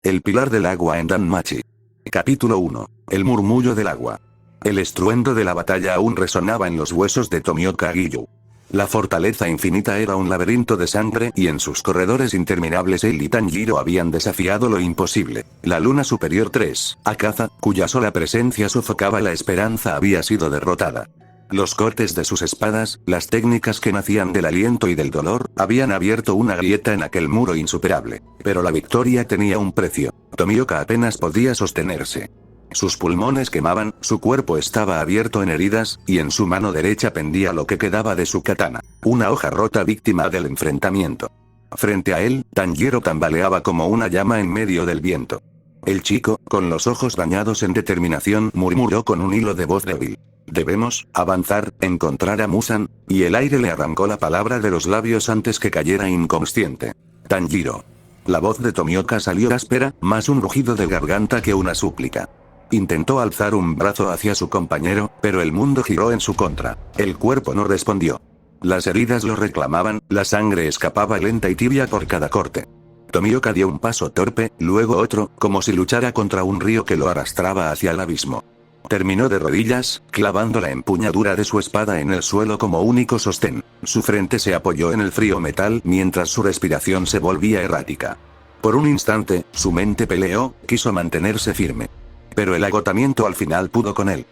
El pilar del agua en Danmachi. Capítulo 1. El murmullo del agua. El estruendo de la batalla aún resonaba en los huesos de Tomioka Giyu. La fortaleza infinita era un laberinto de sangre y en sus corredores interminables él y Tanjiro habían desafiado lo imposible. La luna superior 3, Akaza, cuya sola presencia sofocaba la esperanza, había sido derrotada. Los cortes de sus espadas, las técnicas que nacían del aliento y del dolor, habían abierto una grieta en aquel muro insuperable. Pero la victoria tenía un precio. Tomioka apenas podía sostenerse. Sus pulmones quemaban, su cuerpo estaba abierto en heridas, y en su mano derecha pendía lo que quedaba de su katana. Una hoja rota víctima del enfrentamiento. Frente a él, Tanjiro tambaleaba como una llama en medio del viento. El chico, con los ojos bañados en determinación, murmuró con un hilo de voz débil. Debemos avanzar, encontrar a Muzan, y el aire le arrancó la palabra de los labios antes que cayera inconsciente. Tanjiro. La voz de Tomioka salió áspera, más un rugido de garganta que una súplica. Intentó alzar un brazo hacia su compañero, pero el mundo giró en su contra. El cuerpo no respondió. Las heridas lo reclamaban, la sangre escapaba lenta y tibia por cada corte. Tomioka dio un paso torpe, luego otro, como si luchara contra un río que lo arrastraba hacia el abismo. Terminó de rodillas, clavando la empuñadura de su espada en el suelo como único sostén. Su frente se apoyó en el frío metal mientras su respiración se volvía errática. Por un instante, su mente peleó, quiso mantenerse firme. Pero el agotamiento al final pudo con él.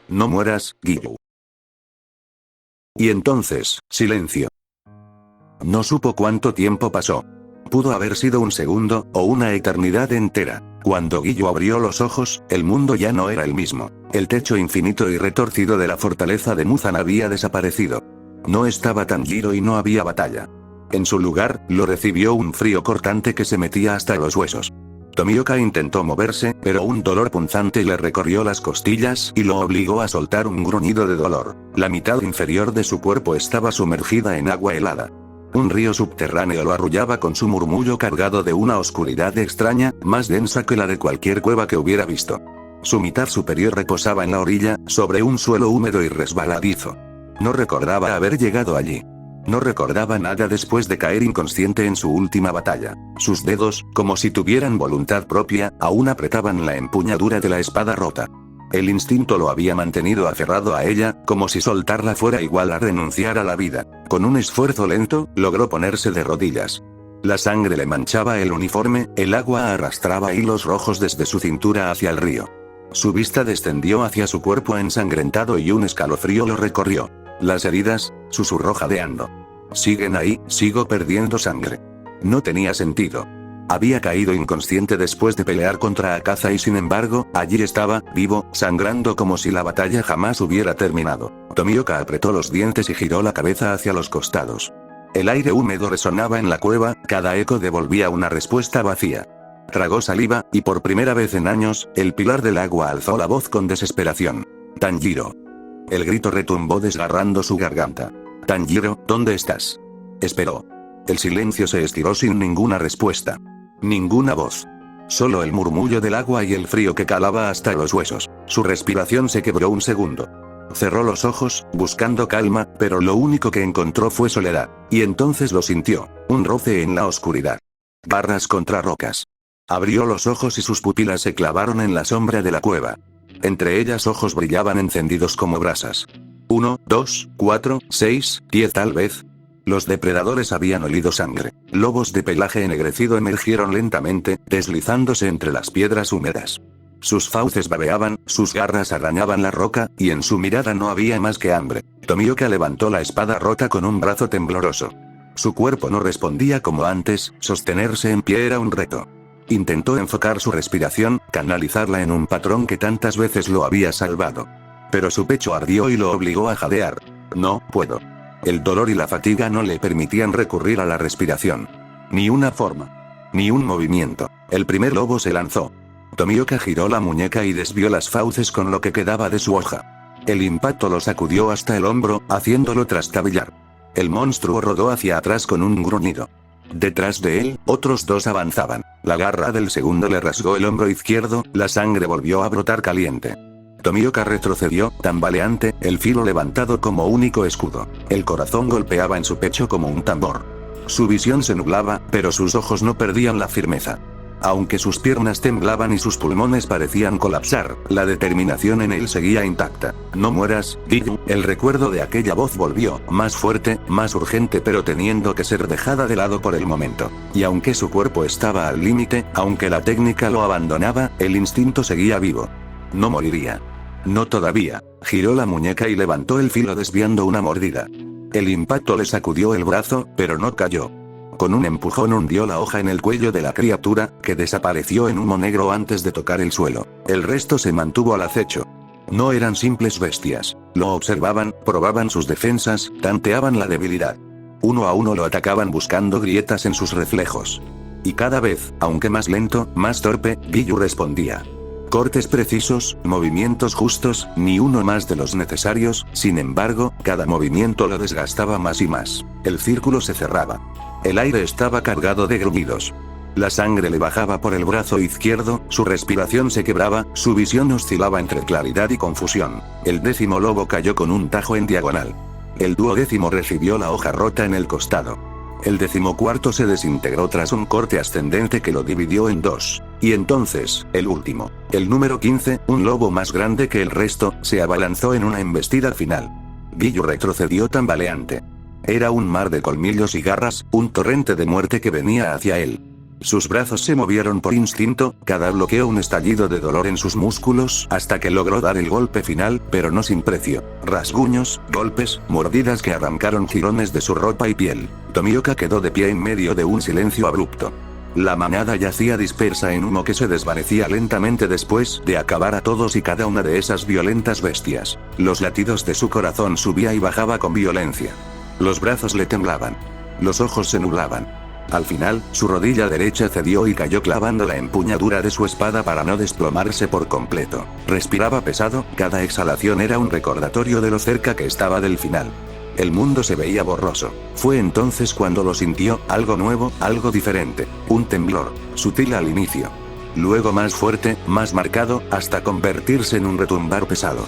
No mueras, Giyu. Y entonces, silencio. No supo cuánto tiempo pasó. Pudo haber sido un segundo, o una eternidad entera. Cuando Giyu abrió los ojos, el mundo ya no era el mismo. El techo infinito y retorcido de la fortaleza de Muzan había desaparecido. No estaba Tanjiro y no había batalla. En su lugar, lo recibió un frío cortante que se metía hasta los huesos. Tomioka intentó moverse, pero un dolor punzante le recorrió las costillas y lo obligó a soltar un gruñido de dolor. La mitad inferior de su cuerpo estaba sumergida en agua helada. Un río subterráneo lo arrullaba con su murmullo cargado de una oscuridad extraña, más densa que la de cualquier cueva que hubiera visto. Su mitad superior reposaba en la orilla, sobre un suelo húmedo y resbaladizo. No recordaba haber llegado allí. No recordaba nada después de caer inconsciente en su última batalla. Sus dedos, como si tuvieran voluntad propia, aún apretaban la empuñadura de la espada rota. El instinto lo había mantenido aferrado a ella, como si soltarla fuera igual a renunciar a la vida. Con un esfuerzo lento, logró ponerse de rodillas. La sangre le manchaba el uniforme, el agua arrastraba hilos rojos desde su cintura hacia el río. Su vista descendió hacia su cuerpo ensangrentado y un escalofrío lo recorrió. Las heridas, susurró jadeando. Siguen ahí, sigo perdiendo sangre. No tenía sentido. Había caído inconsciente después de pelear contra Akaza y sin embargo, allí estaba, vivo, sangrando como si la batalla jamás hubiera terminado. Tomioka apretó los dientes y giró la cabeza hacia los costados. El aire húmedo resonaba en la cueva, cada eco devolvía una respuesta vacía. Tragó saliva, y por primera vez en años, el pilar del agua alzó la voz con desesperación. Tanjiro. El grito retumbó desgarrando su garganta. Tanjiro, ¿dónde estás? Esperó. El silencio se estiró sin ninguna respuesta. Ninguna voz. Solo el murmullo del agua y el frío que calaba hasta los huesos. Su respiración se quebró un segundo. Cerró los ojos, buscando calma, pero lo único que encontró fue soledad. Y entonces lo sintió, un roce en la oscuridad. Barras contra rocas. Abrió los ojos y sus pupilas se clavaron en la sombra de la cueva. Entre ellas ojos brillaban encendidos como brasas. 1, 2, 4, 6, 10 tal vez. Los depredadores habían olido sangre. Lobos de pelaje ennegrecido emergieron lentamente, deslizándose entre las piedras húmedas. Sus fauces babeaban, sus garras arañaban la roca, y en su mirada no había más que hambre. Tomioka levantó la espada rota con un brazo tembloroso. Su cuerpo no respondía como antes, sostenerse en pie era un reto. Intentó enfocar su respiración, canalizarla en un patrón que tantas veces lo había salvado. Pero su pecho ardió y lo obligó a jadear. No puedo. El dolor y la fatiga no le permitían recurrir a la respiración. Ni una forma. Ni un movimiento. El primer lobo se lanzó. Tomioka giró la muñeca y desvió las fauces con lo que quedaba de su hoja. El impacto lo sacudió hasta el hombro, haciéndolo trastabillar. El monstruo rodó hacia atrás con un gruñido. Detrás de él, otros dos avanzaban. La garra del segundo le rasgó el hombro izquierdo, la sangre volvió a brotar caliente. Tomioka retrocedió, tambaleante, el filo levantado como único escudo. El corazón golpeaba en su pecho como un tambor. Su visión se nublaba, pero sus ojos no perdían la firmeza. Aunque sus piernas temblaban y sus pulmones parecían colapsar, la determinación en él seguía intacta. No mueras, Giyu. El recuerdo de aquella voz volvió, más fuerte, más urgente, pero teniendo que ser dejada de lado por el momento. Y aunque su cuerpo estaba al límite, aunque la técnica lo abandonaba, el instinto seguía vivo. No moriría. No todavía. Giró la muñeca y levantó el filo desviando una mordida. El impacto le sacudió el brazo, pero no cayó. Con un empujón hundió la hoja en el cuello de la criatura, que desapareció en humo negro antes de tocar el suelo. El resto se mantuvo al acecho. No eran simples bestias. Lo observaban, probaban sus defensas, tanteaban la debilidad. Uno a uno lo atacaban buscando grietas en sus reflejos. Y cada vez, aunque más lento, más torpe, Giyu respondía. Cortes precisos, movimientos justos, ni uno más de los necesarios, sin embargo, cada movimiento lo desgastaba más y más. El círculo se cerraba. El aire estaba cargado de gruñidos. La sangre le bajaba por el brazo izquierdo, su respiración se quebraba, su visión oscilaba entre claridad y confusión. El 10º lobo cayó con un tajo en diagonal. El 12º recibió la hoja rota en el costado. El 14º se desintegró tras un corte ascendente que lo dividió en dos. Y entonces, el último, el número 15, un lobo más grande que el resto, se abalanzó en una embestida final. Giyu retrocedió tambaleante. Era un mar de colmillos y garras, un torrente de muerte que venía hacia él. Sus brazos se movieron por instinto, cada bloqueo un estallido de dolor en sus músculos, hasta que logró dar el golpe final, pero no sin precio. Rasguños, golpes, mordidas que arrancaron jirones de su ropa y piel. Tomioka quedó de pie en medio de un silencio abrupto. La manada yacía dispersa en humo que se desvanecía lentamente después de acabar a todos y cada una de esas violentas bestias. Los latidos de su corazón subía y bajaba con violencia. Los brazos le temblaban. Los ojos se nublaban. Al final, su rodilla derecha cedió y cayó clavando la empuñadura de su espada para no desplomarse por completo. Respiraba pesado, cada exhalación era un recordatorio de lo cerca que estaba del final. El mundo se veía borroso. Fue entonces cuando lo sintió, algo nuevo, algo diferente. Un temblor, sutil al inicio. Luego más fuerte, más marcado, hasta convertirse en un retumbar pesado.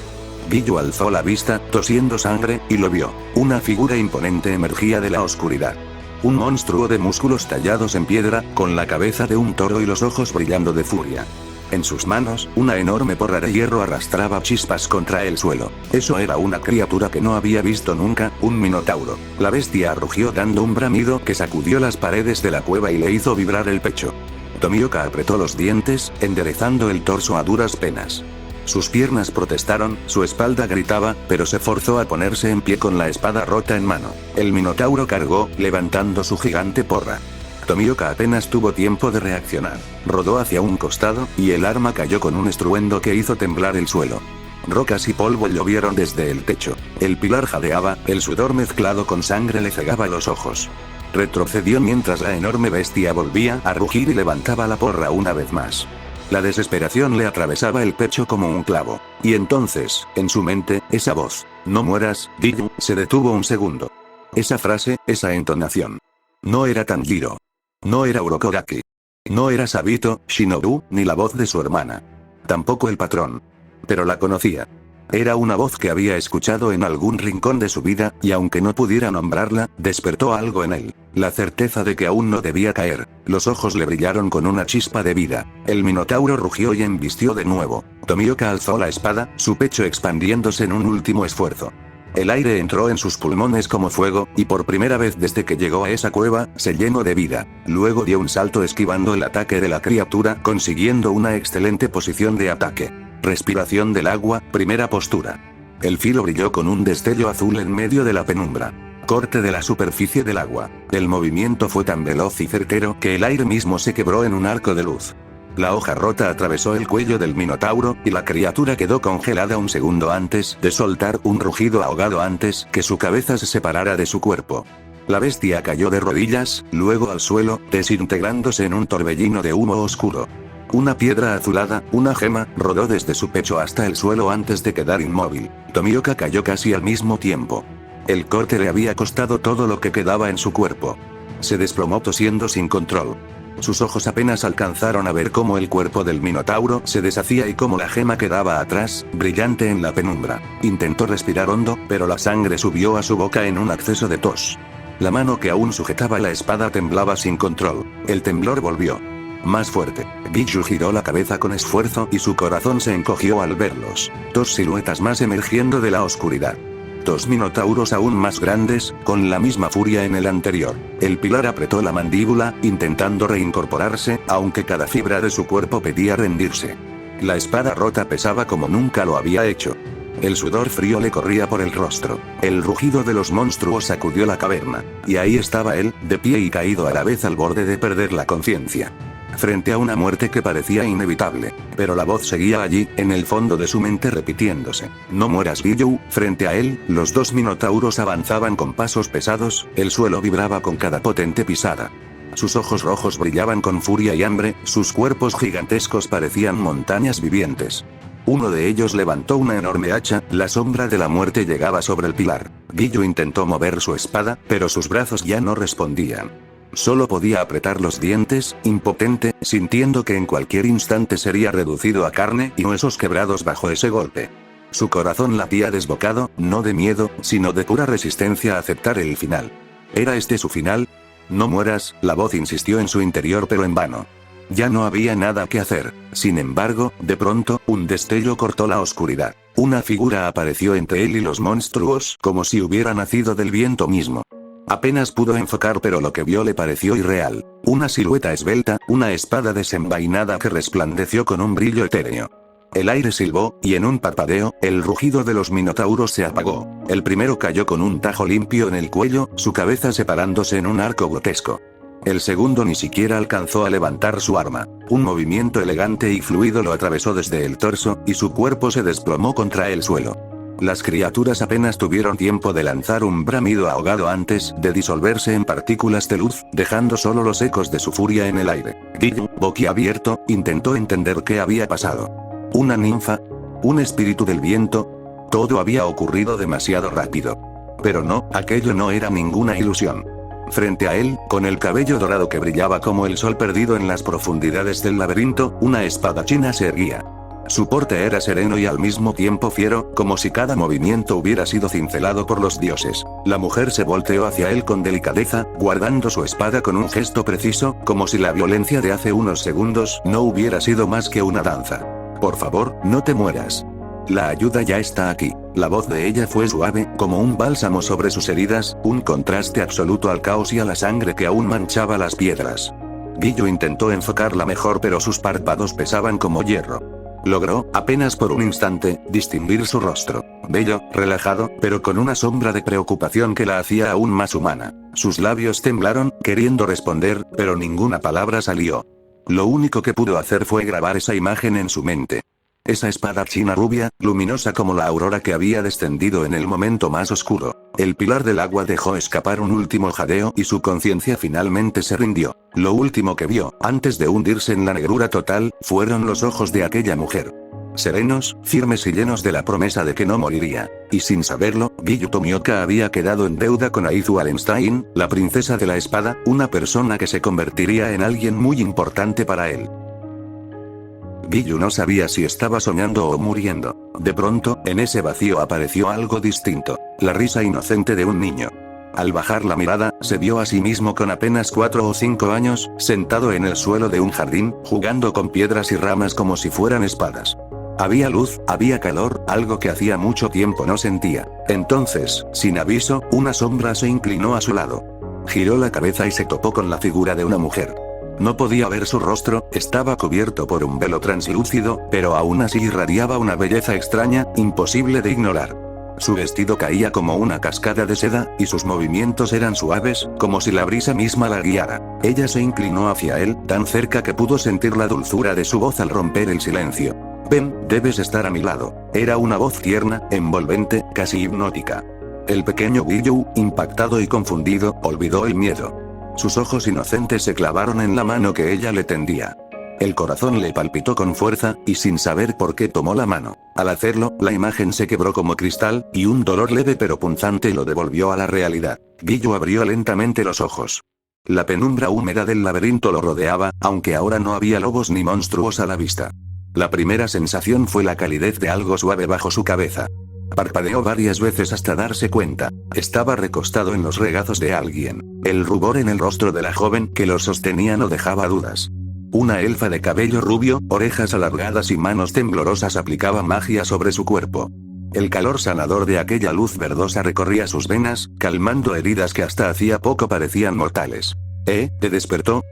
Giyu alzó la vista, tosiendo sangre, y lo vio. Una figura imponente emergía de la oscuridad. Un monstruo de músculos tallados en piedra, con la cabeza de un toro y los ojos brillando de furia. En sus manos, una enorme porra de hierro arrastraba chispas contra el suelo. Eso era una criatura que no había visto nunca, un minotauro. La bestia rugió dando un bramido que sacudió las paredes de la cueva y le hizo vibrar el pecho. Tomioka apretó los dientes, enderezando el torso a duras penas. Sus piernas protestaron, su espalda gritaba, pero se forzó a ponerse en pie con la espada rota en mano. El minotauro cargó, levantando su gigante porra. Tomioka apenas tuvo tiempo de reaccionar. Rodó hacia un costado, y el arma cayó con un estruendo que hizo temblar el suelo. Rocas y polvo llovieron desde el techo. El pilar jadeaba, el sudor mezclado con sangre le cegaba los ojos. Retrocedió mientras la enorme bestia volvía a rugir y levantaba la porra una vez más. La desesperación le atravesaba el pecho como un clavo. Y entonces, en su mente, esa voz, "No mueras, Giyu", se detuvo un segundo. Esa frase, esa entonación. No era Tanjiro. No era Urokodaki. No era Sabito, Shinobu, ni la voz de su hermana. Tampoco el patrón. Pero la conocía. Era una voz que había escuchado en algún rincón de su vida, y aunque no pudiera nombrarla, despertó algo en él. La certeza de que aún no debía caer. Los ojos le brillaron con una chispa de vida. El minotauro rugió y embistió de nuevo. Tomioka alzó la espada, su pecho expandiéndose en un último esfuerzo. El aire entró en sus pulmones como fuego, y por primera vez desde que llegó a esa cueva, se llenó de vida. Luego dio un salto esquivando el ataque de la criatura, consiguiendo una excelente posición de ataque. Respiración del agua, primera postura. El filo brilló con un destello azul en medio de la penumbra. Corte de la superficie del agua. El movimiento fue tan veloz y certero que el aire mismo se quebró en un arco de luz. La hoja rota atravesó el cuello del minotauro, y la criatura quedó congelada un segundo antes de soltar un rugido ahogado antes que su cabeza se separara de su cuerpo. La bestia cayó de rodillas, luego al suelo, desintegrándose en un torbellino de humo oscuro. Una piedra azulada, una gema, rodó desde su pecho hasta el suelo antes de quedar inmóvil. Tomioka cayó casi al mismo tiempo. El corte le había costado todo lo que quedaba en su cuerpo. Se desplomó tosiendo sin control. Sus ojos apenas alcanzaron a ver cómo el cuerpo del minotauro se deshacía y cómo la gema quedaba atrás, brillante en la penumbra. Intentó respirar hondo, pero la sangre subió a su boca en un acceso de tos. La mano que aún sujetaba la espada temblaba sin control. El temblor volvió. más fuerte. Guillo giró la cabeza con esfuerzo y su corazón se encogió al verlos. Dos siluetas más emergiendo de la oscuridad. Dos minotauros aún más grandes, con la misma furia en el anterior. El pilar apretó la mandíbula, intentando reincorporarse, aunque cada fibra de su cuerpo pedía rendirse. La espada rota pesaba como nunca lo había hecho. El sudor frío le corría por el rostro. El rugido de los monstruos sacudió la caverna. Y ahí estaba él, de pie y caído a la vez al borde de perder la conciencia. Frente a una muerte que parecía inevitable. Pero la voz seguía allí, en el fondo de su mente repitiéndose. No mueras, Guillo. Frente a él, los dos minotauros avanzaban con pasos pesados, el suelo vibraba con cada potente pisada. Sus ojos rojos brillaban con furia y hambre, sus cuerpos gigantescos parecían montañas vivientes. Uno de ellos levantó una enorme hacha, la sombra de la muerte llegaba sobre el pilar. Guillo intentó mover su espada, pero sus brazos ya no respondían. Solo podía apretar los dientes, impotente, sintiendo que en cualquier instante sería reducido a carne y huesos quebrados bajo ese golpe. Su corazón latía desbocado, no de miedo, sino de pura resistencia a aceptar el final. ¿Era este su final? No mueras, la voz insistió en su interior pero en vano. Ya no había nada que hacer. Sin embargo, de pronto, un destello cortó la oscuridad. Una figura apareció entre él y los monstruos, como si hubiera nacido del viento mismo. Apenas pudo enfocar, pero lo que vio le pareció irreal. Una silueta esbelta, una espada desenvainada que resplandeció con un brillo etéreo. El aire silbó, y en un parpadeo, el rugido de los minotauros se apagó. El primero cayó con un tajo limpio en el cuello, su cabeza separándose en un arco grotesco. El segundo ni siquiera alcanzó a levantar su arma. Un movimiento elegante y fluido lo atravesó desde el torso, y su cuerpo se desplomó contra el suelo. Las criaturas apenas tuvieron tiempo de lanzar un bramido ahogado antes de disolverse en partículas de luz, dejando solo los ecos de su furia en el aire. Guillo, boquiabierto, intentó entender qué había pasado. ¿Una ninfa? ¿Un espíritu del viento? Todo había ocurrido demasiado rápido. Pero no, aquello no era ninguna ilusión. Frente a él, con el cabello dorado que brillaba como el sol perdido en las profundidades del laberinto, una espada china se erguía. Su porte era sereno y al mismo tiempo fiero, como si cada movimiento hubiera sido cincelado por los dioses. La mujer se volteó hacia él con delicadeza, guardando su espada con un gesto preciso, como si la violencia de hace unos segundos no hubiera sido más que una danza. Por favor, no te mueras. La ayuda ya está aquí. La voz de ella fue suave, como un bálsamo sobre sus heridas, un contraste absoluto al caos y a la sangre que aún manchaba las piedras. Guillo intentó enfocarla mejor, pero sus párpados pesaban como hierro. Logró, apenas por un instante, distinguir su rostro. Bello, relajado, pero con una sombra de preocupación que la hacía aún más humana. Sus labios temblaron, queriendo responder, pero ninguna palabra salió. Lo único que pudo hacer fue grabar esa imagen en su mente. Esa espada china rubia, luminosa como la aurora que había descendido en el momento más oscuro. El pilar del agua dejó escapar un último jadeo y su conciencia finalmente se rindió. Lo último que vio, antes de hundirse en la negrura total, fueron los ojos de aquella mujer. Serenos, firmes y llenos de la promesa de que no moriría. Y sin saberlo, Guillo Tomioka había quedado en deuda con Aizu Wallenstein, la princesa de la espada, una persona que se convertiría en alguien muy importante para él. Guillo no sabía si estaba soñando o muriendo. De pronto, en ese vacío apareció algo distinto, la risa inocente de un niño. Al bajar la mirada, se vio a sí mismo con apenas 4 o 5 años, sentado en el suelo de un jardín, jugando con piedras y ramas como si fueran espadas. Había luz, había calor, algo que hacía mucho tiempo no sentía. Entonces, sin aviso, una sombra se inclinó a su lado. Giró la cabeza y se topó con la figura de una mujer. No podía ver su rostro, estaba cubierto por un velo translúcido, pero aún así irradiaba una belleza extraña, imposible de ignorar. Su vestido caía como una cascada de seda, y sus movimientos eran suaves, como si la brisa misma la guiara. Ella se inclinó hacia él, tan cerca que pudo sentir la dulzura de su voz al romper el silencio. Ven, debes estar a mi lado. Era una voz tierna, envolvente, casi hipnótica. El pequeño Guillo, impactado y confundido, olvidó el miedo. Sus ojos inocentes se clavaron en la mano que ella le tendía. El corazón le palpitó con fuerza, y sin saber por qué tomó la mano. Al hacerlo, la imagen se quebró como cristal, y un dolor leve pero punzante lo devolvió a la realidad. Guillo abrió lentamente los ojos. La penumbra húmeda del laberinto lo rodeaba, aunque ahora no había lobos ni monstruos a la vista. La primera sensación fue la calidez de algo suave bajo su cabeza. Parpadeó varias veces hasta darse cuenta. Estaba recostado en los regazos de alguien. El rubor en el rostro de la joven que lo sostenía no dejaba dudas. Una elfa de cabello rubio, orejas alargadas y manos temblorosas aplicaba magia sobre su cuerpo. El calor sanador de aquella luz verdosa recorría sus venas, calmando heridas que hasta hacía poco parecían mortales. ¿Te despertó?,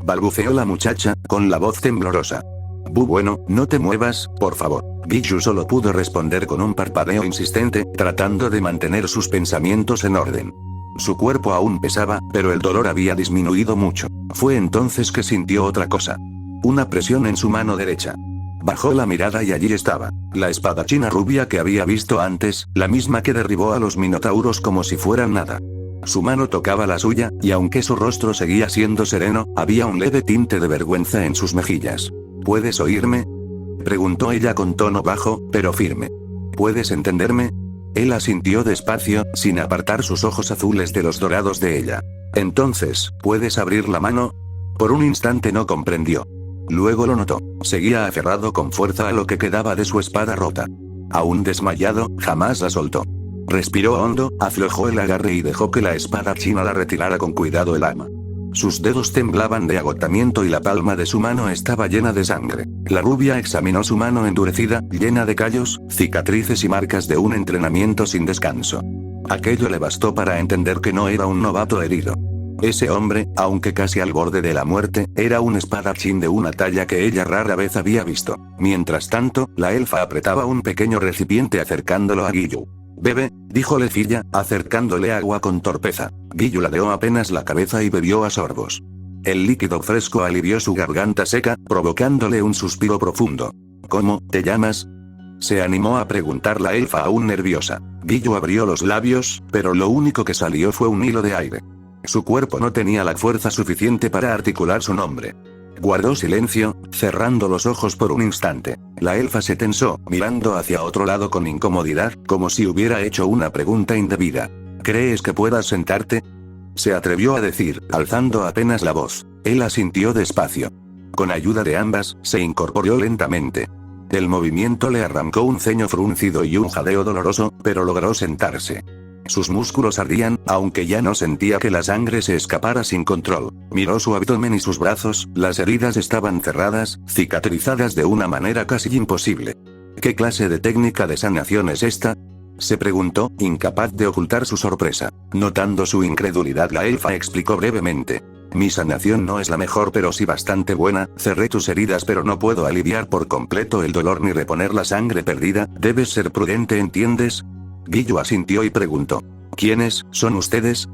balbuceó la muchacha, con la voz temblorosa. Bueno, no te muevas, por favor. Guillu solo pudo responder con un parpadeo insistente, tratando de mantener sus pensamientos en orden. Su cuerpo aún pesaba, pero el dolor había disminuido mucho. Fue entonces que sintió otra cosa. Una presión en su mano derecha. Bajó la mirada y allí estaba, la espadachina rubia que había visto antes, la misma que derribó a los minotauros como si fueran nada. Su mano tocaba la suya, y aunque su rostro seguía siendo sereno, había un leve tinte de vergüenza en sus mejillas. ¿Puedes oírme?, preguntó ella con tono bajo, pero firme. ¿Puedes entenderme? Él asintió despacio, sin apartar sus ojos azules de los dorados de ella. Entonces, ¿puedes abrir la mano? Por un instante no comprendió. Luego lo notó. Seguía aferrado con fuerza a lo que quedaba de su espada rota. Aún desmayado, jamás la soltó. Respiró hondo, aflojó el agarre y dejó que la espada china la retirara con cuidado el ama. Sus dedos temblaban de agotamiento y la palma de su mano estaba llena de sangre. La rubia examinó su mano endurecida, llena de callos, cicatrices y marcas de un entrenamiento sin descanso. Aquello le bastó para entender que no era un novato herido. Ese hombre, aunque casi al borde de la muerte, era un espadachín de una talla que ella rara vez había visto. Mientras tanto, la elfa apretaba un pequeño recipiente acercándolo a Guillu. «Bebe», dijo Lefilla, acercándole agua con torpeza. Guillu ladeó apenas la cabeza y bebió a sorbos. El líquido fresco alivió su garganta seca, provocándole un suspiro profundo. «¿Cómo te llamas?», se animó a preguntar la elfa aún nerviosa. Guillu abrió los labios, pero lo único que salió fue un hilo de aire. Su cuerpo no tenía la fuerza suficiente para articular su nombre. Guardó silencio, cerrando los ojos por un instante. La elfa se tensó, mirando hacia otro lado con incomodidad, como si hubiera hecho una pregunta indebida. «¿Crees que puedas sentarte?», se atrevió a decir, alzando apenas la voz. Él asintió despacio. Con ayuda de ambas, se incorporó lentamente. El movimiento le arrancó un ceño fruncido y un jadeo doloroso, pero logró sentarse. Sus músculos ardían, aunque ya no sentía que la sangre se escapara sin control. Miró su abdomen y sus brazos, las heridas estaban cerradas, cicatrizadas de una manera casi imposible. ¿Qué clase de técnica de sanación es esta?, se preguntó, incapaz de ocultar su sorpresa. Notando su incredulidad, la elfa explicó brevemente. «Mi sanación no es la mejor pero sí bastante buena, cerré tus heridas pero no puedo aliviar por completo el dolor ni reponer la sangre perdida, debes ser prudente, ¿entiendes?». Guillu asintió y preguntó. «¿Quiénes son ustedes?»,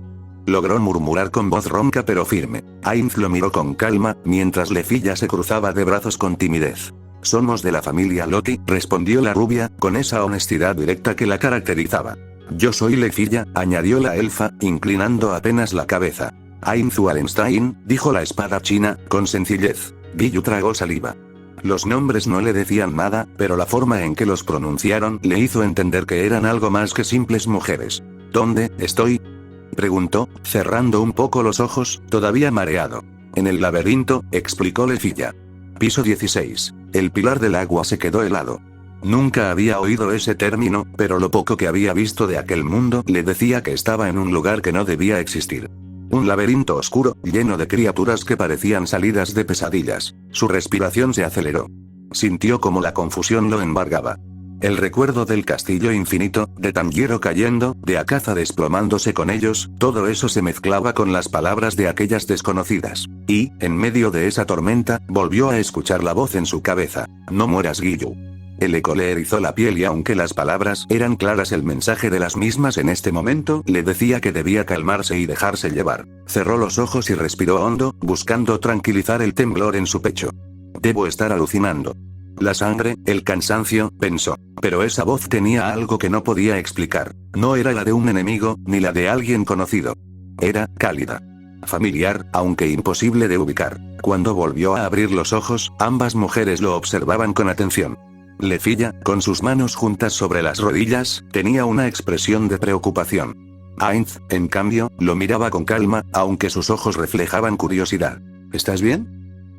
logró murmurar con voz ronca pero firme. Ainz lo miró con calma, mientras Lefilla se cruzaba de brazos con timidez. «Somos de la familia Loti», respondió la rubia, con esa honestidad directa que la caracterizaba. «Yo soy Lefilla», añadió la elfa, inclinando apenas la cabeza. «Ainz Wallenstein», dijo la espada china, con sencillez. Guillu tragó saliva. Los nombres no le decían nada, pero la forma en que los pronunciaron le hizo entender que eran algo más que simples mujeres. «¿Dónde estoy?», preguntó, cerrando un poco los ojos, todavía mareado. «En el laberinto», explicó Lefilla. Piso 16. El pilar del agua se quedó helado. Nunca había oído ese término, pero lo poco que había visto de aquel mundo le decía que estaba en un lugar que no debía existir. Un laberinto oscuro, lleno de criaturas que parecían salidas de pesadillas. Su respiración se aceleró. Sintió como la confusión lo embargaba. El recuerdo del castillo infinito, de Tanjiro cayendo, de Akaza desplomándose con ellos, todo eso se mezclaba con las palabras de aquellas desconocidas. Y, en medio de esa tormenta, volvió a escuchar la voz en su cabeza. «No mueras, Guillu». El eco le erizó la piel y aunque las palabras eran claras, el mensaje de las mismas en este momento le decía que debía calmarse y dejarse llevar. Cerró los ojos y respiró hondo, buscando tranquilizar el temblor en su pecho. «Debo estar alucinando. La sangre, el cansancio», pensó. Pero esa voz tenía algo que no podía explicar. No era la de un enemigo, ni la de alguien conocido. Era cálida. Familiar, aunque imposible de ubicar. Cuando volvió a abrir los ojos, ambas mujeres lo observaban con atención. Lefilla, con sus manos juntas sobre las rodillas, tenía una expresión de preocupación. Ainz, en cambio, lo miraba con calma, aunque sus ojos reflejaban curiosidad. «¿Estás bien?»,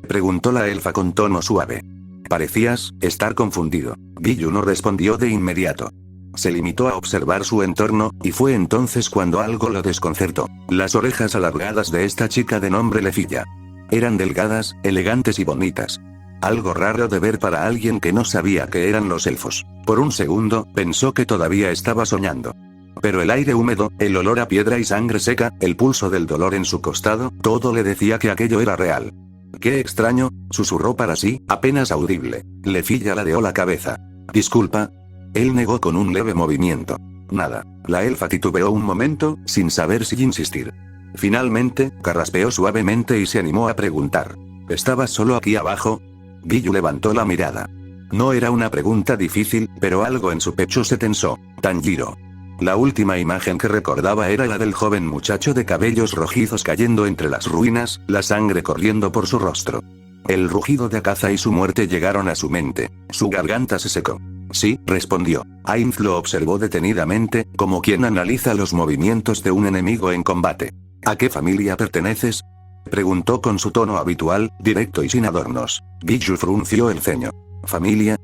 preguntó la elfa con tono suave. «Parecías estar confundido». Guillu no respondió de inmediato. Se limitó a observar su entorno, y fue entonces cuando algo lo desconcertó. Las orejas alargadas de esta chica de nombre Lefilla. Eran delgadas, elegantes y bonitas. Algo raro de ver para alguien que no sabía que eran los elfos. Por un segundo, pensó que todavía estaba soñando. Pero el aire húmedo, el olor a piedra y sangre seca, el pulso del dolor en su costado, todo le decía que aquello era real. «Qué extraño», susurró para sí, apenas audible. Lefilla ladeó la cabeza. «Disculpa». Él negó con un leve movimiento. «Nada». La elfa titubeó un momento, sin saber si insistir. Finalmente, carraspeó suavemente y se animó a preguntar. «¿Estabas solo aquí abajo?» Guillu levantó la mirada. No era una pregunta difícil, pero algo en su pecho se tensó. Tanjiro. La última imagen que recordaba era la del joven muchacho de cabellos rojizos cayendo entre las ruinas, la sangre corriendo por su rostro. El rugido de Akaza y su muerte llegaron a su mente. Su garganta se secó. «Sí», respondió. Ainz lo observó detenidamente, como quien analiza los movimientos de un enemigo en combate. «¿A qué familia perteneces?», preguntó con su tono habitual, directo y sin adornos. Guillu frunció el ceño. «¿Familia?».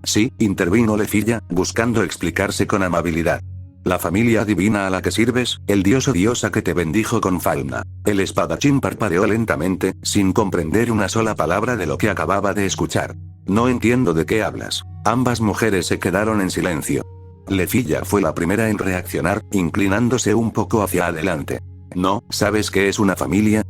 «Sí», intervino Lefilla, buscando explicarse con amabilidad. «La familia divina a la que sirves, el dios o diosa que te bendijo con Falna». El espadachín parpadeó lentamente, sin comprender una sola palabra de lo que acababa de escuchar. «No entiendo de qué hablas». Ambas mujeres se quedaron en silencio. Lefilla fue la primera en reaccionar, inclinándose un poco hacia adelante. «¿No sabes qué es una familia?».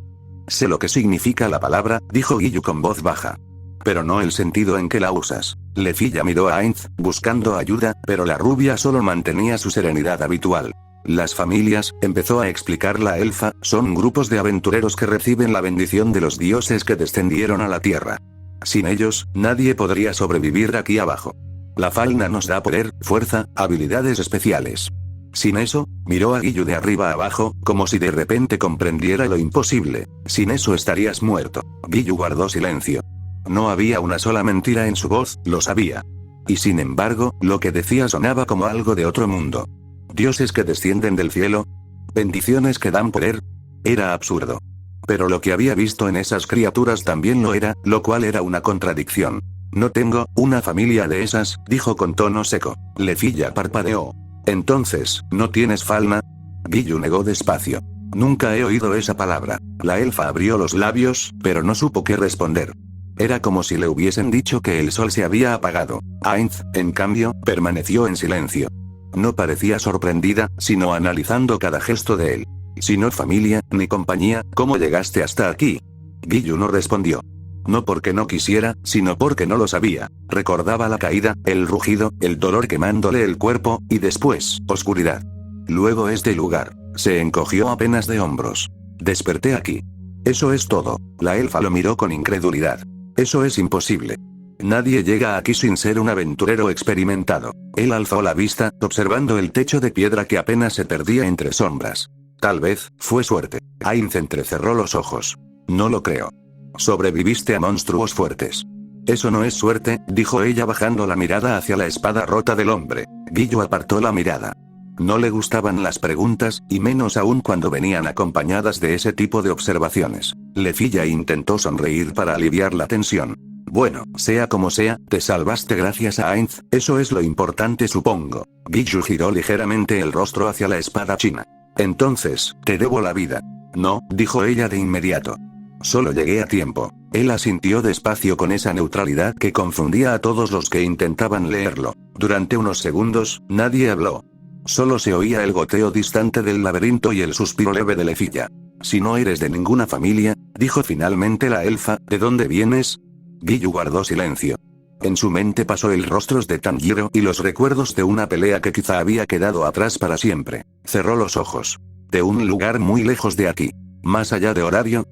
«Sé lo que significa la palabra», dijo Guillu con voz baja. «Pero no el sentido en que la usas». Lefilla miró a Ainz, buscando ayuda, pero la rubia solo mantenía su serenidad habitual. «Las familias», empezó a explicar la elfa, «son grupos de aventureros que reciben la bendición de los dioses que descendieron a la tierra. Sin ellos, nadie podría sobrevivir aquí abajo. La Falna nos da poder, fuerza, habilidades especiales. Sin eso», miró a Guillu de arriba a abajo, como si de repente comprendiera lo imposible. «Sin eso estarías muerto». Guillu guardó silencio. No había una sola mentira en su voz, lo sabía. Y sin embargo, lo que decía sonaba como algo de otro mundo. «¿Dioses que descienden del cielo? ¿Bendiciones que dan poder?». Era absurdo. Pero lo que había visto en esas criaturas también lo era, lo cual era una contradicción. «No tengo una familia de esas», dijo con tono seco. Lefilla parpadeó. «Entonces, ¿no tienes Falna?». Guillu negó despacio. «Nunca he oído esa palabra». La elfa abrió los labios, pero no supo qué responder. Era como si le hubiesen dicho que el sol se había apagado. Ainz, en cambio, permaneció en silencio. No parecía sorprendida, sino analizando cada gesto de él. «Si no familia, ni compañía, ¿cómo llegaste hasta aquí?». Guillu no respondió. No porque no quisiera, sino porque no lo sabía. Recordaba la caída, el rugido, el dolor quemándole el cuerpo, y después, oscuridad. Luego este lugar. Se encogió apenas de hombros. «Desperté aquí. Eso es todo». La elfa lo miró con incredulidad. «Eso es imposible. Nadie llega aquí sin ser un aventurero experimentado». Él alzó la vista, observando el techo de piedra que apenas se perdía entre sombras. «Tal vez, fue suerte». Ainz entrecerró los ojos. «No lo creo. Sobreviviste a monstruos fuertes». «Eso no es suerte», dijo ella bajando la mirada hacia la espada rota del hombre. Guillu apartó la mirada. No le gustaban las preguntas, y menos aún cuando venían acompañadas de ese tipo de observaciones. Lefilla intentó sonreír para aliviar la tensión. «Bueno, sea como sea, te salvaste gracias a Ainz, eso es lo importante supongo». Guillu giró ligeramente el rostro hacia la espada china. «Entonces, te debo la vida». «No», dijo ella de inmediato. «Solo llegué a tiempo». Él asintió despacio con esa neutralidad que confundía a todos los que intentaban leerlo. Durante unos segundos, nadie habló. Solo se oía el goteo distante del laberinto y el suspiro leve de Lefilla. «Si no eres de ninguna familia», dijo finalmente la elfa, «¿de dónde vienes?». Guillu guardó silencio. En su mente pasó el rostro de Tanjiro y los recuerdos de una pelea que quizá había quedado atrás para siempre. Cerró los ojos. «¿De un lugar muy lejos de aquí? ¿Más allá de horario?»,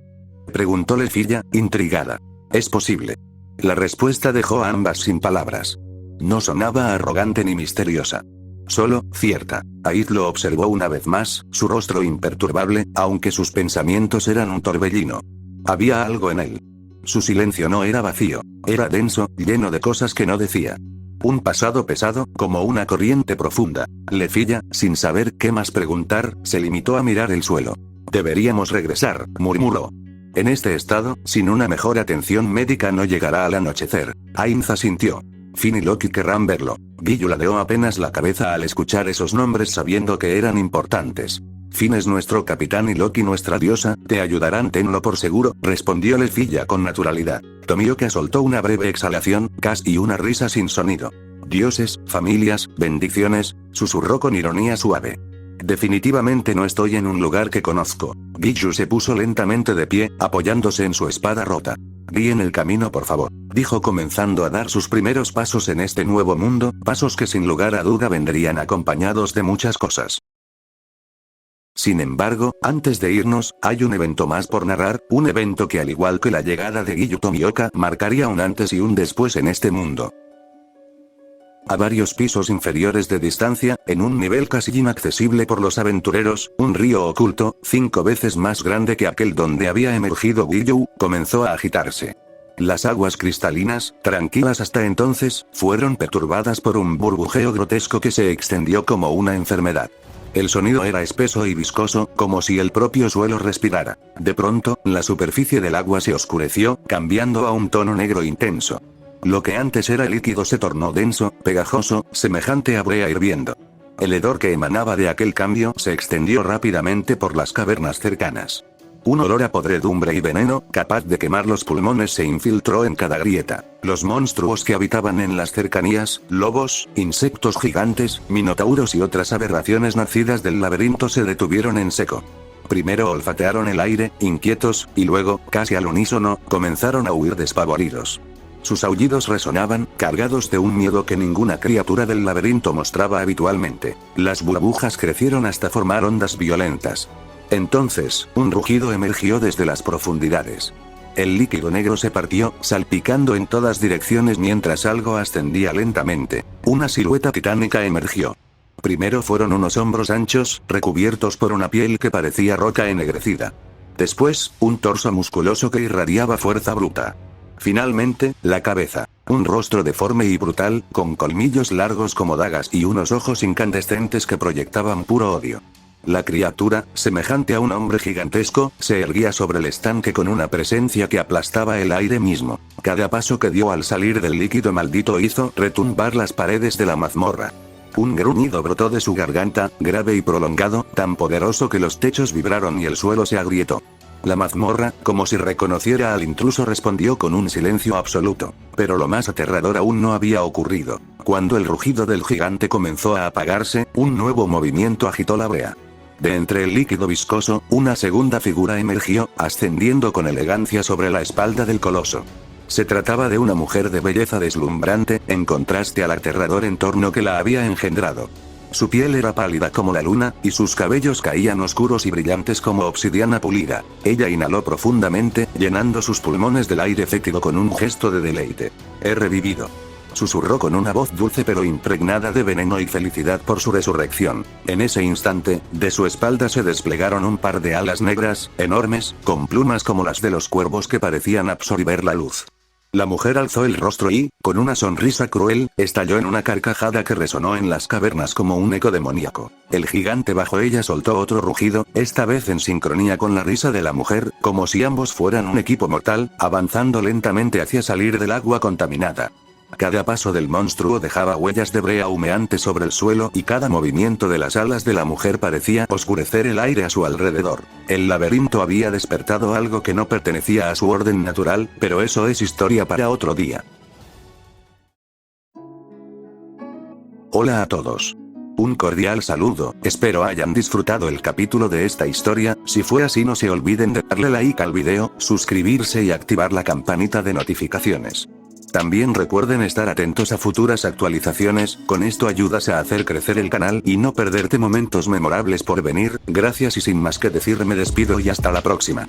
preguntó Lefilla, intrigada. «Es posible». La respuesta dejó a ambas sin palabras. No sonaba arrogante ni misteriosa. Solo, cierta. Ainz lo observó una vez más, su rostro imperturbable, aunque sus pensamientos eran un torbellino. Había algo en él. Su silencio no era vacío, era denso, lleno de cosas que no decía. Un pasado pesado, como una corriente profunda. Lefilla, sin saber qué más preguntar, se limitó a mirar el suelo. «Deberíamos regresar», murmuró. «En este estado, sin una mejor atención médica no llegará al anochecer». Ainz asintió. «Finn y Loki querrán verlo». Guillu ladeó apenas la cabeza al escuchar esos nombres sabiendo que eran importantes. Finn es nuestro capitán y Loki nuestra diosa, te ayudarán, tenlo por seguro, respondió Leafy con naturalidad. Tomioka soltó una breve exhalación, casi una risa sin sonido. Dioses, familias, bendiciones, susurró con ironía suave. Definitivamente no estoy en un lugar que conozco. Giyu se puso lentamente de pie, apoyándose en su espada rota. Guíen el camino por favor, dijo comenzando a dar sus primeros pasos en este nuevo mundo, pasos que sin lugar a duda vendrían acompañados de muchas cosas. Sin embargo, antes de irnos, hay un evento más por narrar, un evento que al igual que la llegada de Giyu Tomioka, marcaría un antes y un después en este mundo. A varios pisos inferiores de distancia, en un nivel casi inaccesible por los aventureros, un río oculto, 5 veces más grande que aquel donde había emergido Giyu, comenzó a agitarse. Las aguas cristalinas, tranquilas hasta entonces, fueron perturbadas por un burbujeo grotesco que se extendió como una enfermedad. El sonido era espeso y viscoso, como si el propio suelo respirara. De pronto, la superficie del agua se oscureció, cambiando a un tono negro intenso. Lo que antes era líquido se tornó denso, pegajoso, semejante a brea hirviendo. El hedor que emanaba de aquel cambio se extendió rápidamente por las cavernas cercanas. Un olor a podredumbre y veneno, capaz de quemar los pulmones, se infiltró en cada grieta. Los monstruos que habitaban en las cercanías, lobos, insectos gigantes, minotauros y otras aberraciones nacidas del laberinto se detuvieron en seco. Primero olfatearon el aire, inquietos, y luego, casi al unísono, comenzaron a huir despavoridos. Sus aullidos resonaban, cargados de un miedo que ninguna criatura del laberinto mostraba habitualmente. Las burbujas crecieron hasta formar ondas violentas. Entonces, un rugido emergió desde las profundidades. El líquido negro se partió, salpicando en todas direcciones mientras algo ascendía lentamente. Una silueta titánica emergió. Primero fueron unos hombros anchos, recubiertos por una piel que parecía roca ennegrecida. Después, un torso musculoso que irradiaba fuerza bruta. Finalmente, la cabeza. Un rostro deforme y brutal, con colmillos largos como dagas y unos ojos incandescentes que proyectaban puro odio. La criatura, semejante a un hombre gigantesco, se erguía sobre el estanque con una presencia que aplastaba el aire mismo. Cada paso que dio al salir del líquido maldito hizo retumbar las paredes de la mazmorra. Un gruñido brotó de su garganta, grave y prolongado, tan poderoso que los techos vibraron y el suelo se agrietó. La mazmorra, como si reconociera al intruso, respondió con un silencio absoluto. Pero lo más aterrador aún no había ocurrido. Cuando el rugido del gigante comenzó a apagarse, un nuevo movimiento agitó la brea. De entre el líquido viscoso, una segunda figura emergió, ascendiendo con elegancia sobre la espalda del coloso. Se trataba de una mujer de belleza deslumbrante, en contraste al aterrador entorno que la había engendrado. Su piel era pálida como la luna, y sus cabellos caían oscuros y brillantes como obsidiana pulida. Ella inhaló profundamente, llenando sus pulmones del aire fétido con un gesto de deleite. «He revivido», susurró con una voz dulce pero impregnada de veneno y felicidad por su resurrección. En ese instante, de su espalda se desplegaron un par de alas negras, enormes, con plumas como las de los cuervos que parecían absorber la luz. La mujer alzó el rostro y, con una sonrisa cruel, estalló en una carcajada que resonó en las cavernas como un eco demoníaco. El gigante bajo ella soltó otro rugido, esta vez en sincronía con la risa de la mujer, como si ambos fueran un equipo mortal, avanzando lentamente hacia salir del agua contaminada. Cada paso del monstruo dejaba huellas de brea humeante sobre el suelo y cada movimiento de las alas de la mujer parecía oscurecer el aire a su alrededor. El laberinto había despertado algo que no pertenecía a su orden natural, pero eso es historia para otro día. Hola a todos. Un cordial saludo, espero hayan disfrutado el capítulo de esta historia. Si fue así, no se olviden de darle like al video, suscribirse y activar la campanita de notificaciones. También recuerden estar atentos a futuras actualizaciones, con esto ayudas a hacer crecer el canal y no perderte momentos memorables por venir. Gracias y sin más que decir me despido y hasta la próxima.